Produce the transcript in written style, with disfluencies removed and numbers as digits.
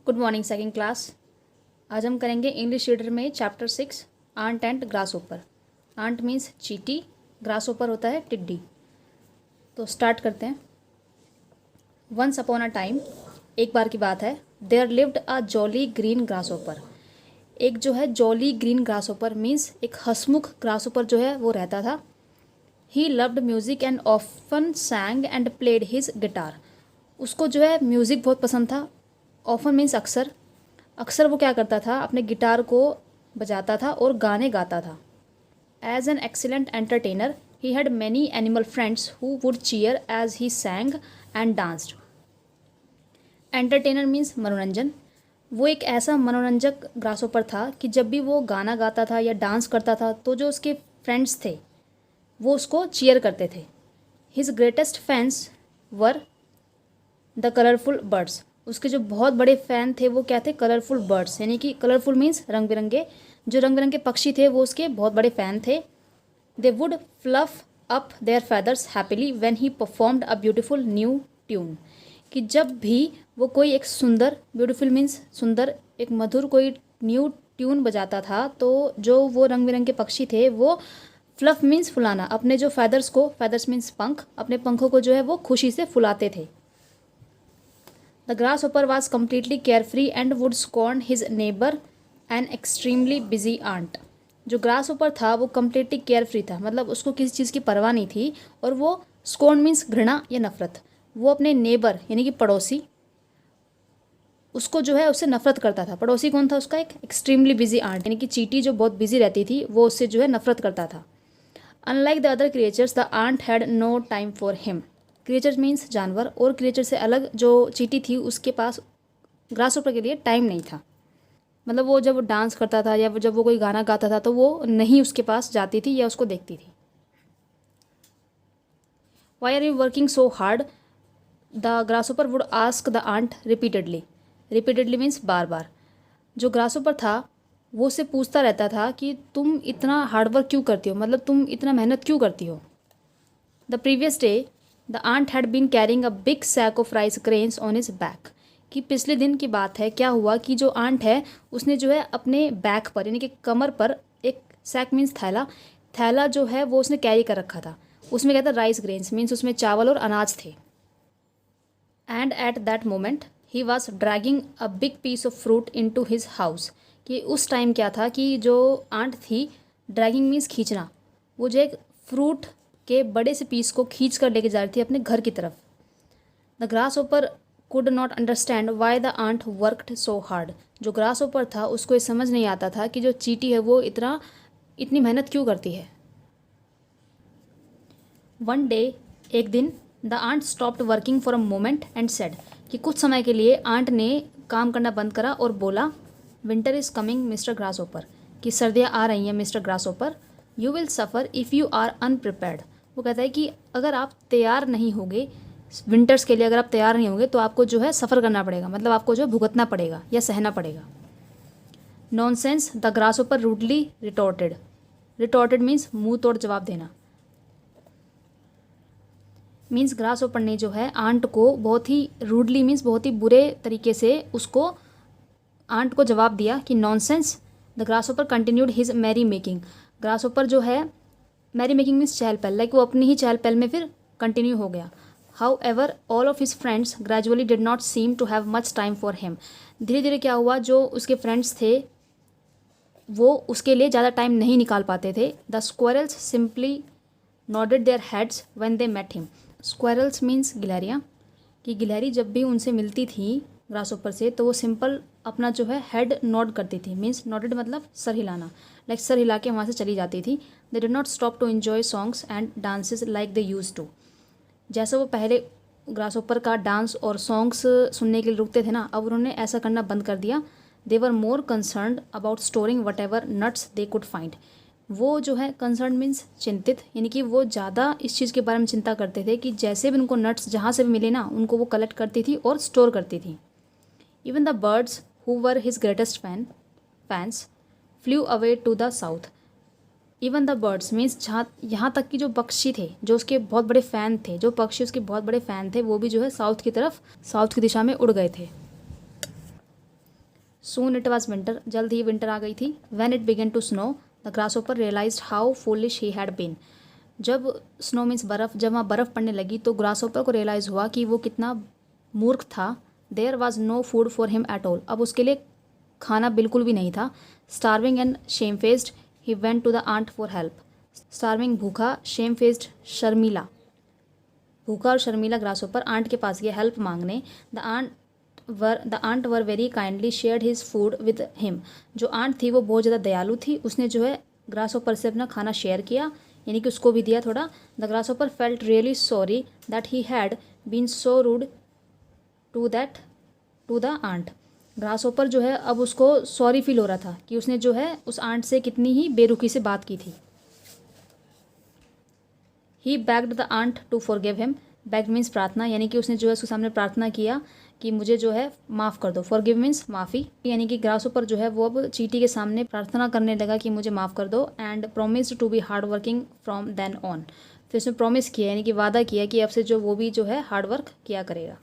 Good morning second class. आज हम करेंगे इंग्लिश रीडर में चैप्टर 6 आंट एंड ग्रास ओपर। आंट मीन्स चींटी, ग्रास ओपर होता है टिड्डी। तो स्टार्ट करते हैं। वंस अपॉन अ टाइम, एक बार की बात है, there lived a jolly green grasshopper. एक जो है jolly green grasshopper means एक हंसमुख ग्रास ओपर जो है वो रहता था। He loved music and often sang and played his guitar. उसको जो है म्यूज़िक बहुत पसंद था। ऑफन मीन्स अक्सर। अक्सर वो क्या करता था, अपने गिटार को बजाता था और गाने गाता था। As an excellent entertainer he had many animal friends who would cheer as he sang and danced. Entertainer means मनोरंजन। वो एक ऐसा मनोरंजक ग्रासोपर था कि जब भी वो गाना गाता था या डांस करता था तो जो उसके फ्रेंड्स थे वो उसको चीयर करते थे। His greatest fans were the colourful birds. उसके जो बहुत बड़े फ़ैन थे वो क्या थे, कलरफुल बर्ड्स, यानी कि कलरफुल मीन्स रंग बिरंगे। जो रंग बिरंगे पक्षी थे वो उसके बहुत बड़े फ़ैन थे। They would fluff up their feathers happily when he performed a beautiful new tune. कि जब भी वो कोई एक सुंदर, ब्यूटीफुल मीन्स सुंदर, एक मधुर कोई न्यू ट्यून बजाता था तो जो वो रंग बिरंगे पक्षी थे वो फ्लफ मीन्स फुलाना, अपने जो फैदर्स को, फैदर्स मीन्स पंख, अपने पंखों को जो है वो खुशी से फुलाते थे। The grasshopper was completely carefree and would scorn his neighbor, an extremely busy aunt. जो ग्रासहोपर था वो कम्प्लीटली केयरफ्री था, मतलब उसको किसी चीज़ की परवाह नहीं थी। और वो स्कॉर्न मीन्स घृणा या नफरत। वो अपने नेबर यानी कि पड़ोसी, उसको जो है उससे नफरत करता था। पड़ोसी कौन था उसका? एक एक्सट्रीमली बिजी आंट, यानी कि चींटी जो बहुत बिजी रहती थी वो उससे जो है नफरत करता था। Unlike the other creatures the ant had no time for him. Creature means जानवर, और क्रिएचर से अलग जो चींटी थी उसके पास ग्रासहोपर के लिए टाइम नहीं था। मतलब वो जब डांस करता था या जब वो कोई गाना गाता था तो वो नहीं उसके पास जाती थी या उसको देखती थी। Why are you working so hard? The grasshopper would ask the ant repeatedly. Repeatedly means बार बार। जो ग्रासहोपर था वो उससे पूछता रहता था कि तुम इतना हार्डवर्क क्यों करती हो, मतलब तुम इतना मेहनत क्यों करती हो। The previous day the ant had been carrying a big sack of rice grains on his back. कि पिछले दिन की बात है, क्या हुआ कि जो आंट है उसने जो है अपने बैक पर यानी कि कमर पर एक सैक मीन्स थैला, थैला जो है वो उसने कैरी कर रखा था। उसमें क्या था, राइस ग्रेन्स मीन्स उसमें चावल और अनाज थे। And at that moment he was dragging a big piece of fruit into his house. कि उस टाइम क्या था कि जो आंट थी, ड्रैगिंग मीन्स खींचना, वो जो एक फ्रूट के बड़े से पीस को खींच कर लेके जा रही थी अपने घर की तरफ। The grasshopper could not understand why the ant worked so hard. जो ग्रास ओपर था उसको ये समझ नहीं आता था कि जो चींटी है वो इतनी मेहनत क्यों करती है। वन डे, एक दिन, the ant stopped working for a moment and said. कि कुछ समय के लिए आंट ने काम करना बंद करा और बोला, winter is coming mister grasshopper. कि सर्दियाँ आ रही हैं mister grasshopper. You will suffer if you are unprepared. वो कहता है कि अगर आप तैयार नहीं होंगे विंटर्स के लिए, अगर आप तैयार नहीं होंगे तो आपको जो है सफ़र करना पड़ेगा, मतलब आपको जो है भुगतना पड़ेगा या सहना पड़ेगा। नॉनसेंस, द ग्रास ओपर रूडली रिटॉर्टेड। रिटॉर्टेड मीन्स मुंह तोड़ जवाब देना। मीन्स ग्रास ओपर ने जो है आंट को बहुत ही रूडली मीन्स बहुत ही बुरे तरीके से उसको आंट को जवाब दिया कि nonsense. The grasshopper continued his merry making. Grasshopper जो है मैरी मेकिंग मीन्स चहल पहल, लाइक वो अपनी ही चहल पहल में फिर कंटिन्यू हो गया। However all of his friends gradually did not seem to have much time for him. धीरे धीरे क्या हुआ, जो उसके फ्रेंड्स थे वो उसके लिए ज़्यादा टाइम नहीं निकाल पाते थे। The squirrels simply nodded their heads when they met him. Squirrels means गिलहरियाँ। कि गिलहरी जब भी उनसे मिलती थी ग्रास ओपर से तो वो सिंपल अपना जो है हेड नॉड करती थी। मीन्स नॉडेड मतलब सर हिलाना, लाइक सर हिला के वहाँ से चली जाती थी। They did not stop to enjoy songs and dances like they use to. जैसे वो पहले ग्रास ओपर का डांस और सॉन्ग्स सुनने के लिए रुकते थे ना, अब उन्होंने ऐसा करना बंद कर दिया। They were more concerned about storing whatever nuts they could find. वो जो है कंसर्न मीन्स चिंतित, यानी कि वो ज़्यादा इस चीज़ के बारे में चिंता करते थे कि जैसे भी उनको नट्स जहाँ से भी मिले ना उनको वो कलेक्ट करती थी और स्टोर करती थी। Even the birds who were his greatest fans flew away to the south. Even the birds means जहाँ यहाँ तक कि जो पक्षी थे जो उसके बहुत बड़े फ़ैन थे, जो पक्षी उसके बहुत बड़े फ़ैन थे वो भी जो है साउथ की तरफ, साउथ की दिशा में उड़ गए थे। सून इट वॉज विंटर, जल्द ही विंटर आ गई थी। When it began to snow the grasshopper realized how foolish he had been. जब स्नो मीन्स बर्फ़, जब वहाँ बर्फ़ पड़ने लगी तो ग्रासहोपर को रियलाइज़ हुआ कि वो कितना मूर्ख था। There was no food for him at all, अब उसके लिए खाना बिल्कुल भी नहीं था। Starving and shame faced he went to the ant for help. Starving भूखा, शेम फेस्ड शर्मीला, भूखा और शर्मीला ग्रासहोपर आंट के पास गया हेल्प मांगने। The ant were very kindly shared his food with him. जो आंट थी वो बहुत ज़्यादा दयालु थी, उसने जो है ग्रासहोपर से अपना खाना शेयर किया, यानी कि उसको भी दिया थोड़ा। The grasshopper felt really sorry that he had been so rude to the ant. Grasshopper जो है अब उसको सॉरी फील हो रहा था कि उसने जो है उस आंट से कितनी ही बेरुखी से बात की थी। He begged the ant to forgive him. Begged means प्रार्थना, यानी कि उसने जो है उसके सामने प्रार्थना किया कि मुझे जो है माफ़ कर दो। फॉरगिव मीन्स माफ़ी, यानी कि ग्रासहोपर जो है वो अब चींटी के सामने प्रार्थना करने लगा कि मुझे माफ़ कर दो। And promised to be hard working from then on, फिर उसने प्रॉमिस किया यानी कि वादा किया कि अब से जो वो भी जो है हार्ड वर्क किया करेगा।